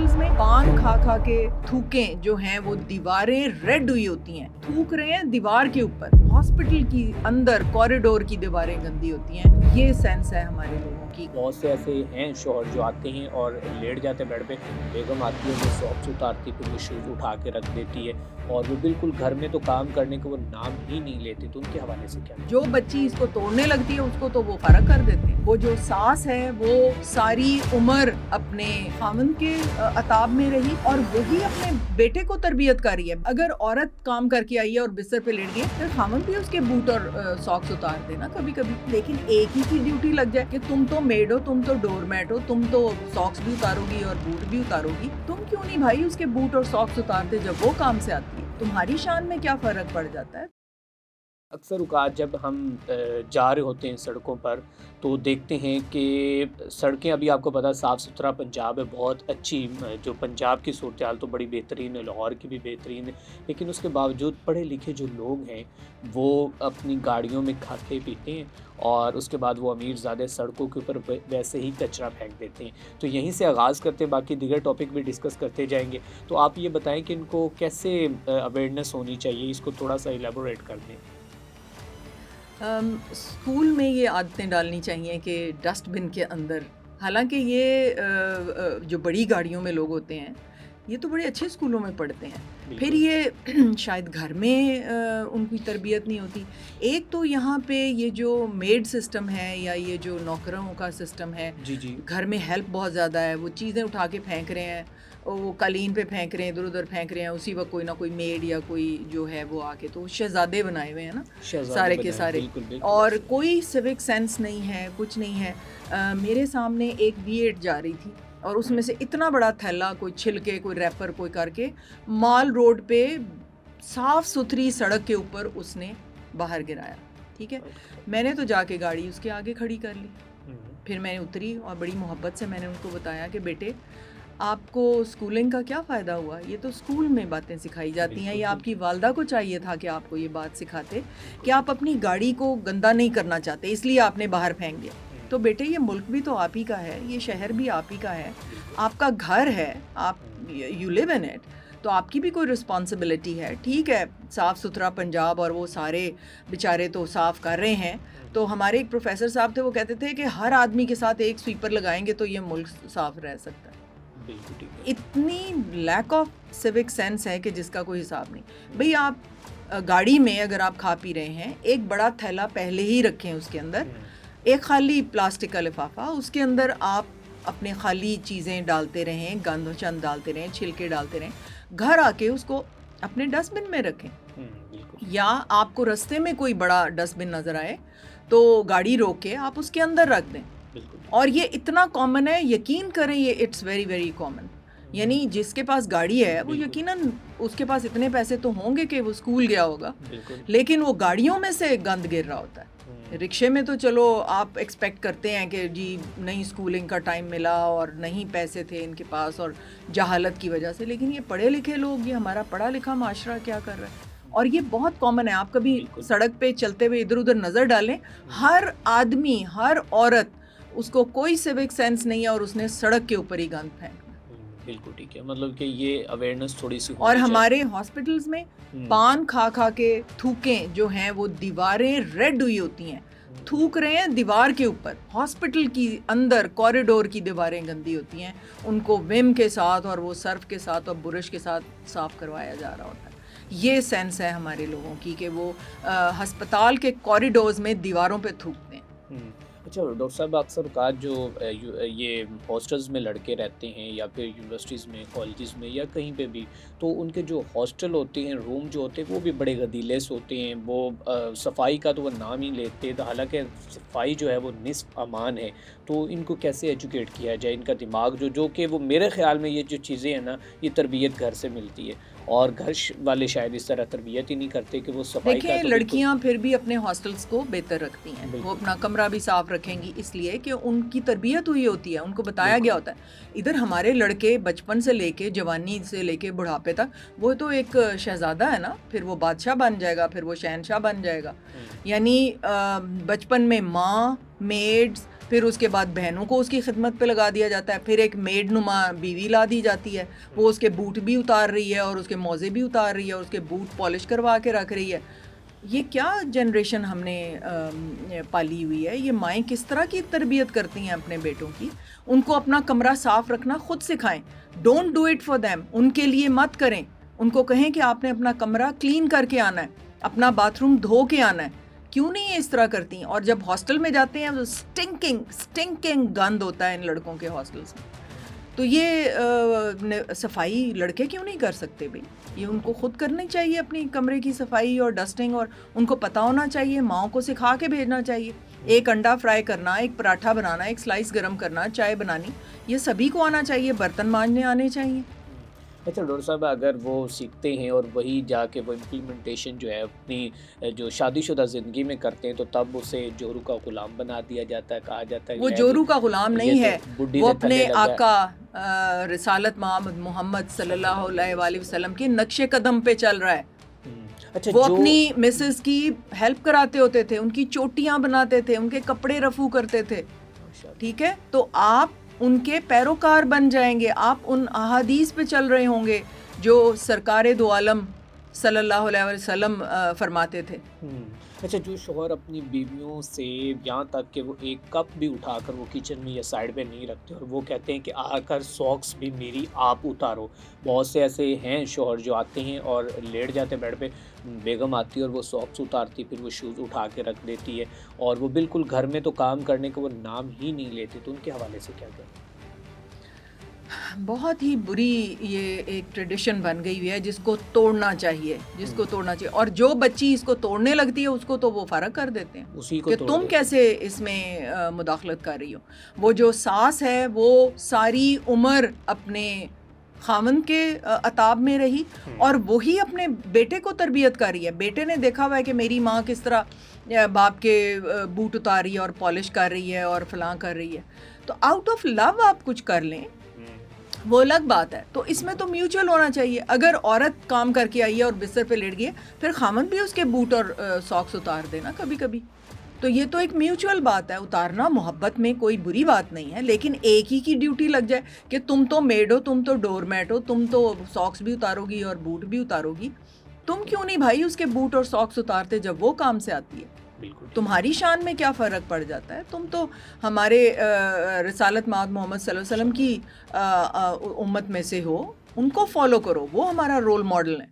Hospitals में पान खा खा के थूकें जो हैं वो दीवारें रेड हुई होती हैं, थूक रहे हैं दीवार के ऊपर। हॉस्पिटल की अंदर कॉरिडोर की दीवारें गंदी होती हैं, ये सेंस है हमारे लोगों की। बहुत से ऐसे हैं शौहर जो आते हैं और लेट जाते हैं बेड पे, बेगम आती है वो सॉक्स उतारती फिर वो शूज़ उठा के रख देती है और वो बिल्कुल घर में तो काम करने का वो नाम ही नहीं लेती। तो उनके हवाले से क्या? जो बच्ची इसको तोड़ने लगती है उसको तो वो फर्क कर देते हैं। वो जो सास है वो सारी उम्र अपने खामन के अताब में रही और वही अपने बेटे को तरबियत कर रही है। अगर औरत काम करके आई है और बिस्तर पे लेट गई तो खामन भी उसके बूट और सॉक्स उतार देना कभी कभी। लेकिन एक ही की ड्यूटी लग जाए कि तुम तो मेड हो, तुम तो डोरमैट हो, तुम तो सॉक्स भी उतारोगी और बूट भी उतारोगी, तुम क्यों नहीं भाई उसके बूट और सॉक्स उतारते जब वो काम से आती है? तुम्हारी शान में क्या फर्क पड़ जाता है? अक्सर औक़ात जब हम जा रहे होते हैं सड़कों पर तो देखते हैं कि सड़कें अभी आपको पता साफ़ सुथरा पंजाब है, बहुत अच्छी जो पंजाब की सूरत हाल तो बड़ी बेहतरीन है, लाहौर की भी बेहतरीन है, लेकिन उसके बावजूद पढ़े लिखे जो लोग हैं वो अपनी गाड़ियों में खाते पीते हैं और उसके बाद वो अमीरज़ादे सड़कों के ऊपर वैसे ही कचरा फेंक देते हैं। तो यहीं से आगाज़ करते हैं, बाकी दीगर टॉपिक भी डिस्कस करते जाएंगे। तो आप ये बताएं कि इनको कैसे अवेयरनेस होनी चाहिए, इसको थोड़ा सा इलेबोरेट कर दें। स्कूल में ये आदतें डालनी चाहिए कि डस्टबिन के अंदर, हालांकि ये जो बड़ी गाड़ियों में लोग होते हैं ये तो बड़े अच्छे स्कूलों में पढ़ते हैं, फिर ये शायद घर में उनकी तरबियत नहीं होती। एक तो यहाँ पे ये जो मेड सिस्टम है या ये जो नौकरों का सिस्टम है, जी घर में हेल्प बहुत ज़्यादा है, वो चीज़ें उठा के फेंक रहे हैं, वो कालीन पे फेंक रहे हैं, इधर उधर फेंक रहे हैं, उसी वक्त कोई ना कोई मेड या कोई जो है वो आके, तो शहजादे बनाए हुए हैं ना सारे के सारे। बिल्कुल। और कोई सिविक सेंस नहीं है, कुछ नहीं है। मेरे सामने एक V8 जा रही थी और उसमें से इतना बड़ा थैला, कोई छिलके, कोई रैपर, कोई करके माल रोड पे साफ़ सुथरी सड़क के ऊपर उसने बाहर गिराया। ठीक है, मैंने तो जाके गाड़ी उसके आगे खड़ी कर ली, फिर मैंने उतरी और बड़ी मोहब्बत से मैंने उनको बताया कि बेटे आपको स्कूलिंग का क्या फ़ायदा हुआ, ये तो स्कूल में बातें सिखाई जाती हैं, या आपकी वालदा को चाहिए था कि आपको ये बात सिखाते कि आप अपनी गाड़ी को गंदा नहीं करना चाहते इसलिए आपने बाहर फेंक दिया। तो बेटे ये मुल्क भी तो आप ही का है, ये शहर भी आप ही का है, आपका घर है, आप यू लिव इन इट, तो आपकी भी कोई रिस्पॉन्सिबिलिटी है। ठीक है, साफ़ सुथरा पंजाब और वो सारे बेचारे तो साफ़ कर रहे हैं। तो हमारे एक प्रोफेसर साहब थे, वो कहते थे कि हर आदमी के साथ एक स्वीपर लगाएंगे तो ये मुल्क साफ़ रह सकता है। इतनी लैक ऑफ सिविक सेंस है कि जिसका कोई हिसाब नहीं। भाई आप गाड़ी में अगर आप खा पी रहे हैं, एक बड़ा थैला पहले ही रखें, उसके अंदर एक खाली प्लास्टिक का लिफाफा, उसके अंदर आप अपने खाली चीज़ें डालते रहें, गंद चंद डालते रहें, छिलके डालते रहें, घर आके उसको अपने डस्टबिन में रखें। या आपको रास्ते में कोई बड़ा डस्टबिन नज़र आए तो गाड़ी रोक के आप उसके अंदर रख दें। और ये इतना कॉमन है, यकीन करें, ये इट्स वेरी वेरी कॉमन। यानी जिसके पास गाड़ी है वो यकीनन उसके पास इतने पैसे तो होंगे कि वो स्कूल गया होगा, लेकिन वो गाड़ियों में से गंद गिर रहा होता है। रिक्शे में तो चलो आप एक्सपेक्ट करते हैं कि जी नहीं स्कूलिंग का टाइम मिला और नहीं पैसे थे इनके पास और जहालत की वजह से, लेकिन ये पढ़े लिखे लोग, ये हमारा पढ़ा लिखा माशरा क्या कर रहा है? और ये बहुत कॉमन है। आप कभी सड़क पे चलते हुए इधर उधर नज़र डालें, हर आदमी, हर औरत, उसको कोई सिविक सेंस नहीं है और उसने सड़क के ऊपर ही गंद फेंकना। बिल्कुल ठीक है, मतलब कि ये अवेयरनेस थोड़ी सी और हमारे हॉस्पिटल्स में पान खा खा के थूकें जो हैं वो दीवारें रेड हुई होती हैं, थूक रहे हैं दीवार के ऊपर। हॉस्पिटल की अंदर कॉरिडोर की दीवारें गंदी होती हैं, उनको विम के साथ और वो सर्फ के साथ और बुरश के साथ साफ़ करवाया जा रहा होता है। ये सेंस है हमारे लोगों की कि वो हस्पताल के कॉरिडोर्स में दीवारों पे थूकते हैं। अच्छा डॉक्टर साहब, अक्सर औक़ात जो ये हॉस्टल्स में लड़के रहते हैं या फिर यूनिवर्सिटीज़ में, कॉलेजेस में या कहीं पे भी, तो उनके जो हॉस्टल होते हैं, रूम जो होते हैं वो भी बड़े गदीलेस होते हैं। वो सफाई का तो वो नाम ही लेते हैं, तो हालांकि सफाई जो है वो निस्फ अमान है। तो इनको कैसे एजुकेट किया जाए, इनका दिमाग जो कि वो मेरे ख़्याल में ये जो चीज़ें हैं ना, ये तरबियत घर से मिलती है और घर वाले शायद इस तरह तरबियत ही नहीं करते कि वो सफाई का। देखिए लड़कियां फिर भी अपने हॉस्टल्स को बेहतर रखती हैं, वो अपना कमरा भी साफ़ रखेंगी इसलिए कि उनकी तरबियत हुई होती है, उनको बताया गया होता है। इधर हमारे लड़के बचपन से लेके जवानी से लेके बुढ़ापे तक वो तो एक शहज़ादा है ना, फिर वो बादशाह बन जाएगा, फिर वो शहनशाह बन जाएगा। यानी बचपन में माँ, मेड्स, پھر اس کے بعد بہنوں کو اس کی خدمت پہ لگا دیا جاتا ہے، پھر ایک میڈ نما بیوی لا دی جاتی ہے، وہ اس کے بوٹ بھی اتار رہی ہے اور اس کے موزے بھی اتار رہی ہے اور اس کے بوٹ پالش کروا کے رکھ رہی ہے. یہ کیا جنریشن ہم نے پالی ہوئی ہے؟ یہ مائیں کس طرح کی تربیت کرتی ہیں اپنے بیٹوں کی؟ ان کو اپنا کمرہ صاف رکھنا خود سکھائیں. Don't do it for them. ان کے لیے مت کریں. ان کو کہیں کہ آپ نے اپنا کمرہ کلین کر کے آنا ہے، اپنا باتھ روم دھو کے آنا ہے. کیوں نہیں اس طرح کرتی ہیں؟ اور جب ہاسٹل میں جاتے ہیں تو سٹنکنگ گند ہوتا ہے ان لڑکوں کے ہاسٹلس میں. تو یہ صفائی لڑکے کیوں نہیں کر سکتے بھائی؟ یہ ان کو خود کرنی چاہیے اپنی کمرے کی صفائی اور ڈسٹنگ، اور ان کو پتہ ہونا چاہیے، ماؤں کو سکھا کے بھیجنا چاہیے. ایک انڈا فرائی کرنا، ایک پراٹھا بنانا، ایک سلائس گرم کرنا، چائے بنانی، یہ سبھی کو آنا چاہیے. برتن مانجنے آنے چاہیے. اچھا ڈاکٹر صاحب، اگر وہ سیکھتے ہیں اور وہی جا کے وہ امپلیمنٹیشن جو ہے اپنی جو شادی شدہ زندگی میں کرتے ہیں، تو تب اسے جورو کا غلام بنا دیا جاتا ہے، کہا جاتا ہے وہ جورو کا غلام نہیں ہے، وہ اپنے آقا رسالت محمد صلی اللہ علیہ وآلہ وسلم کے نقش قدم پہ چل رہا ہے. اچھا، وہ اپنی مسز کی ہیلپ کراتے ہوتے تھے، ان کی چوٹیاں بناتے تھے، ان کے کپڑے رفو کرتے تھے. ٹھیک ہے، تو آپ ان کے پیروکار بن جائیں گے، آپ ان احادیث پہ چل رہے ہوں گے جو سرکار دو عالم صلی اللہ علیہ وسلم فرماتے تھے. اچھا، جو شوہر اپنی بیویوں سے یہاں تک کہ وہ ایک کپ بھی اٹھا کر وہ کچن میں یا سائڈ پہ نہیں رکھتے اور وہ کہتے ہیں کہ آ کر ساکس بھی میری آپ اتارو. بہت سے ایسے ہیں شوہر جو آتے ہیں اور لیٹ جاتے ہیں بیڈ پہ، بیگم آتی ہے اور وہ ساکس اتارتی، پھر وہ شوز اٹھا کے رکھ دیتی ہے، اور وہ بالکل گھر میں تو کام کرنے کا وہ نام ہی نہیں لیتے. تو ان کے حوالے سے کیا کہیں؟ بہت ہی بری یہ ایک ٹریڈیشن بن گئی ہوئی ہے جس کو توڑنا چاہیے، اور جو بچی اس کو توڑنے لگتی ہے اس کو تو وہ فرق کر دیتے ہیں کہ تم کیسے اس میں مداخلت کر رہی ہو. وہ جو ساس ہے وہ ساری عمر اپنے خاوند کے عتاب میں رہی اور وہی اپنے بیٹے کو تربیت کر رہی ہے. بیٹے نے دیکھا ہوا ہے کہ میری ماں کس طرح باپ کے بوٹ اتار رہی ہے اور پالش کر رہی ہے اور فلاں کر رہی ہے. تو آؤٹ آف لو آپ کچھ کر لیں وہ الگ بات ہے. تو اس میں تو میوچل ہونا چاہیے. اگر عورت کام کر کے آئی ہے اور بستر پہ لیٹ گئی ہے، پھر خامن بھی اس کے بوٹ اور ساکس اتار دینا کبھی کبھی. تو یہ تو ایک میوچل بات ہے. اتارنا محبت میں کوئی بری بات نہیں ہے، لیکن ایک ہی کی ڈیوٹی لگ جائے کہ تم تو میڈ ہو، تم تو ڈور میٹ ہو، تم تو ساکس بھی اتارو گی اور بوٹ بھی اتارو گی. تم کیوں نہیں بھائی اس کے بوٹ اور ساکس اتارتے جب وہ کام سے آتی ہے؟ تمہاری شان میں کیا فرق پڑ جاتا ہے؟ تم تو ہمارے رسالت مآب محمد صلی اللہ علیہ وسلم کی امت میں سے ہو، ان کو فالو کرو، وہ ہمارا رول ماڈل ہے.